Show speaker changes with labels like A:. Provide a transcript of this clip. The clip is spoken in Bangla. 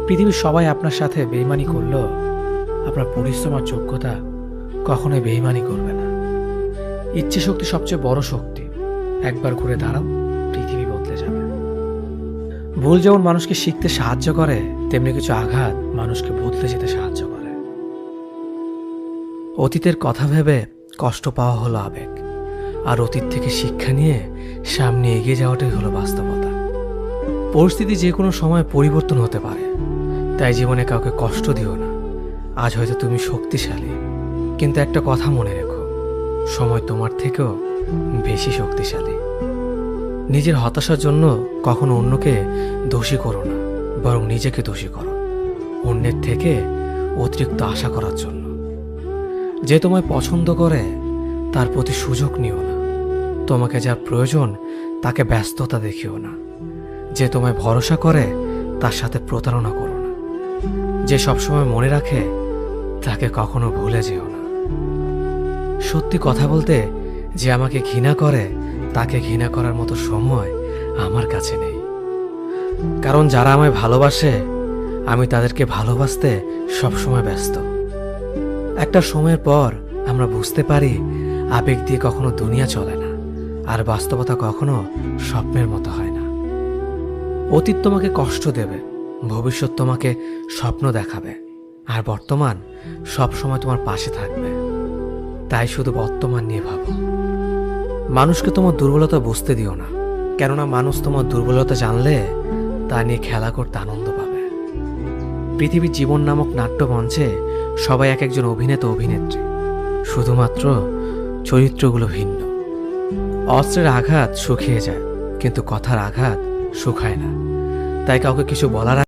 A: পৃথিবীর সবাই আপনার সাথে বেইমানি করলেও আপনার পরিশ্রম আর যোগ্যতা কখনোই বেইমানি করবে না। ইচ্ছে শক্তি সবচেয়ে বড় শক্তি। একবার ঘুরে দাঁড়াও, পৃথিবী বদলে যাবে। ভুল যেমন মানুষকে শিখতে সাহায্য করে, তেমনি কিছু আঘাত মানুষকে বদলে যেতে সাহায্য করে। অতীতের কথা ভেবে কষ্ট পাওয়া হলো আবেগ, আর অতীত থেকে শিক্ষা নিয়ে সামনে এগিয়ে যাওয়াটাই হলো বাস্তবতা। পরিস্থিতি যে কোনো সময় পরিবর্তন হতে পারে, তাই জীবনে কাউকে কষ্ট দিও না। আজ হয়তো তুমি শক্তিশালী, কিন্তু একটা কথা মনে রেখো, সময় তোমার থেকেও বেশি শক্তিশালী। নিজের হতাশার জন্য কখনো অন্যকে দোষী করো না, বরং নিজেকে দোষী করো অন্যের থেকে অতিরিক্ত আশা করার জন্য। যে তোমায় পছন্দ করে তার প্রতি সুযোগ নিও না। তোমাকে যার প্রয়োজন তাকে ব্যস্ততা দেখিও না। যে তোমায় ভরসা করে তার সাথে প্রতারণা করো না। যে সবসময় মনে রাখে তাকে কখনো ভুলে যেও না। সত্যি কথা বলতে, যে আমাকে ঘৃণা করে তাকে ঘৃণা করার মতো সময় আমার কাছে নেই। কারণ যারা আমায় ভালোবাসে, আমি তাদেরকে ভালোবাসতে সবসময় ব্যস্ত। একটা সময়ের পর আমরা বুঝতে পারি আবেগ দিয়ে কখনো দুনিয়া চলে না, আর বাস্তবতা কখনো স্বপ্নের মতো হয় না। অতীত তোমাকে কষ্ট দেবে, ভবিষ্যৎ তোমাকে স্বপ্ন দেখাবে, আর বর্তমান সব সময় তোমার পাশে থাকবে। তাই শুধু বর্তমান নিয়ে ভাবো। মানুষকে তোমার দুর্বলতা বুঝতে দিও না, কেননা মানুষ তোমার দুর্বলতা জানলে তা নিয়ে খেলা করতে আনন্দ পাবে। পৃথিবীর জীবন নামক নাট্যমঞ্চে সবাই এক একজন অভিনেতা অভিনেত্রী, শুধুমাত্র চরিত্রগুলো ভিন্ন। অস্ত্রের আঘাত শুকিয়ে যায়, কিন্তু কথার আঘাত শুকায় না। তাই কাউকে কিছু বলার